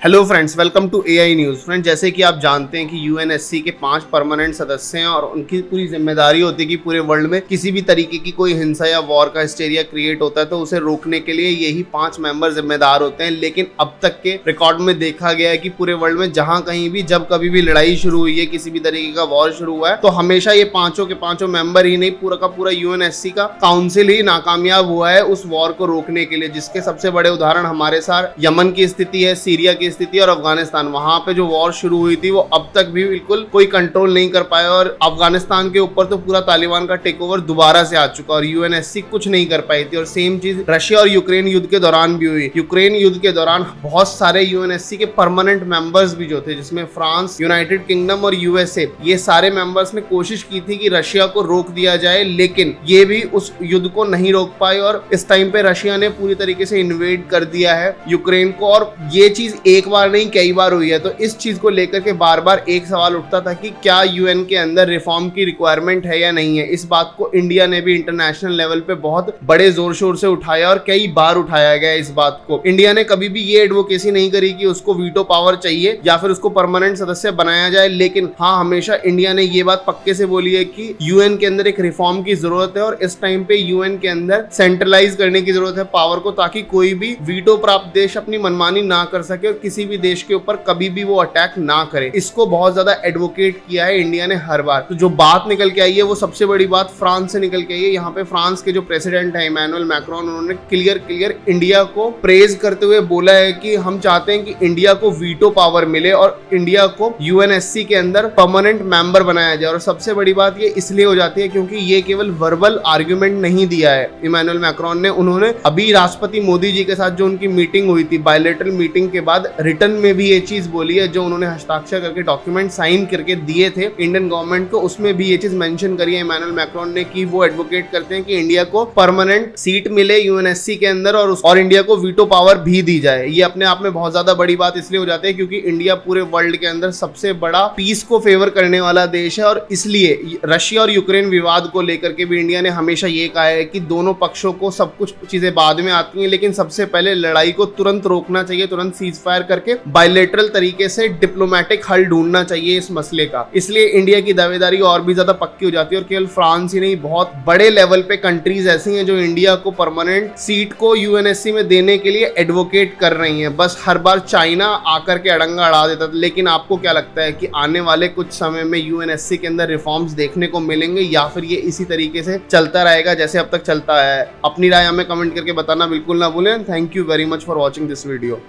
Hello friends, welcome to AI news. Friends, जैसे कि आप जानते हैं कि यूएनएससी के 5 परमानेंट सदस्य हैं और उनकी पूरी जिम्मेदारी होती है कि पूरे वर्ल्ड में किसी भी तरीके की कोई हिंसा या वॉर का हिस्टेरिया क्रिएट होता है तो उसे रोकने के लिए यही 5 मेंबर जिम्मेदार होते हैं। लेकिन अब तक के रिकॉर्ड में देखा गया है कि पूरे वर्ल्ड में जहां कहीं भी जब कभी भी लड़ाई शुरू हुई है, किसी भी तरीके का वॉर शुरू हुआ है, तो हमेशा ये पांचों के पांचों मेंबर ही नहीं, पूरा का पूरा यूएनएससी का काउंसिल ही नाकामयाब हुआ है उस वॉर को रोकने के लिए। जिसके सबसे बड़े उदाहरण हमारे साथ यमन की स्थिति है, सीरिया की स्थिति और अफगानिस्तान। वहां पे जो वॉर शुरू हुई थी वो अब तक भी बिल्कुल कोई कंट्रोल नहीं कर पाया और अफगानिस्तान के ऊपर तो पूरा तालिबान का टेक ओवर दोबारा से आ चुका और यूएनएससी कुछ नहीं कर पाई थी। और सेम चीज रशिया और यूक्रेन युद्ध के दौरान भी हुई। यूक्रेन युद्ध के दौरान बहुत सारे यूएनएससी के परमानेंट मेंबर्स भी जो थे, जिसमें फ्रांस, यूनाइटेड किंगडम और यूएसए, ये सारे मेंबर्स ने कोशिश की थी कि रशिया को रोक दिया जाए, लेकिन ये भी उस युद्ध को नहीं रोक पाए और इस टाइम पे रशिया ने पूरी तरीके से इन्वेड कर दिया है यूक्रेन को। और ये चीज एक बार नहीं कई बार हुई है। तो इस चीज को लेकर के बार बार एक सवाल उठता था कि क्या यूएन के अंदर रिफॉर्म की रिक्वायरमेंट है या नहीं है। इस बात को इंडिया ने भी इंटरनेशनल लेवल पे बहुत बड़े जोर शोर से उठाया और कई बार उठाया गया। इस बात को इंडिया ने कभी भी ये एडवोकेसी नहीं करी कि उसको वीटो पावर चाहिए या फिर उसको परमानेंट सदस्य बनाया जाए। लेकिन हाँ, हमेशा इंडिया ने ये बात पक्के से बोली है कि यूएन के अंदर एक रिफॉर्म की जरूरत है और इस टाइम पे यूएन के अंदर सेंट्रलाइज करने की जरूरत है पावर को, ताकि कोई भी वीटो प्राप्त देश अपनी मनमानी ना कर सके और किसी भी देश के ऊपर कभी भी वो अटैक ना करे। इसको बहुत ज्यादा एडवोकेट किया है इंडिया ने हर बार। तो जो बात निकल के आई है वो सबसे बड़ी बात फ्रांस से निकल के आई है। यहाँ पे फ्रांस के जो प्रेसिडेंट है इमैनुअल मैक्रोन, उन्होंने क्लियर इंडिया को प्रेज करते हुए बोला है कि हम चाहते हैं कि इंडिया को वीटो पावर मिले और इंडिया को यूएनएससी के अंदर परमानेंट मेंबर बनाया जाए। और सबसे बड़ी बात ये इसलिए हो जाती है क्योंकि ये केवल वर्बल आर्ग्यूमेंट नहीं दिया है इमैनुअल मैक्रोन ने। उन्होंने अभी राष्ट्रपति मोदी जी के साथ जो उनकी मीटिंग हुई थी, बायलैटरल मीटिंग के बाद रिटर्न में भी ये चीज बोली है, जो उन्होंने हस्ताक्षर करके डॉक्यूमेंट साइन करके दिए थे इंडियन गवर्नमेंट को, उसमें भी ये चीज मेंशन करी है इमैनुअल मैक्रोन ने कि वो एडवोकेट करते हैं कि इंडिया को परमानेंट सीट मिले यूएनएससी के अंदर और इंडिया को वीटो पावर भी दी जाए। ये अपने आप में बहुत ज्यादा बड़ी बात इसलिए हो जाती है क्योंकि इंडिया पूरे वर्ल्ड के अंदर सबसे बड़ा पीस को फेवर करने वाला देश है। और इसलिए रशिया और यूक्रेन विवाद को लेकर के भी इंडिया ने हमेशा ये कहा है कि दोनों पक्षों को सब कुछ चीजें बाद में आती हैं, लेकिन सबसे पहले लड़ाई को तुरंत रोकना चाहिए, तुरंत सीज फायर करके बायलैटरल तरीके से डिप्लोमेटिक हल ढूंढना चाहिए इस मसले का। इसलिए इंडिया की दावेदारी और भी ज्यादा पक्की हो जाती है। और केवल फ्रांस ही नहीं, बहुत बड़े लेवल पे कंट्रीज ऐसी हैं जो इंडिया को परमानेंट सीट को यूएनएससी में देने के लिए एडवोकेट कर रही हैं। बस हर बार चाइना आकर के अड़ंगा अड़ा देता था। लेकिन आपको क्या लगता है कि आने वाले कुछ समय में यूएनएससी के अंदर रिफॉर्म्स देखने को मिलेंगे या फिर ये इसी तरीके से चलता रहेगा जैसे अब तक चलता है? अपनी राय हमें कमेंट करके बताना बिल्कुल ना भूलें। Thank you very much for watching this video.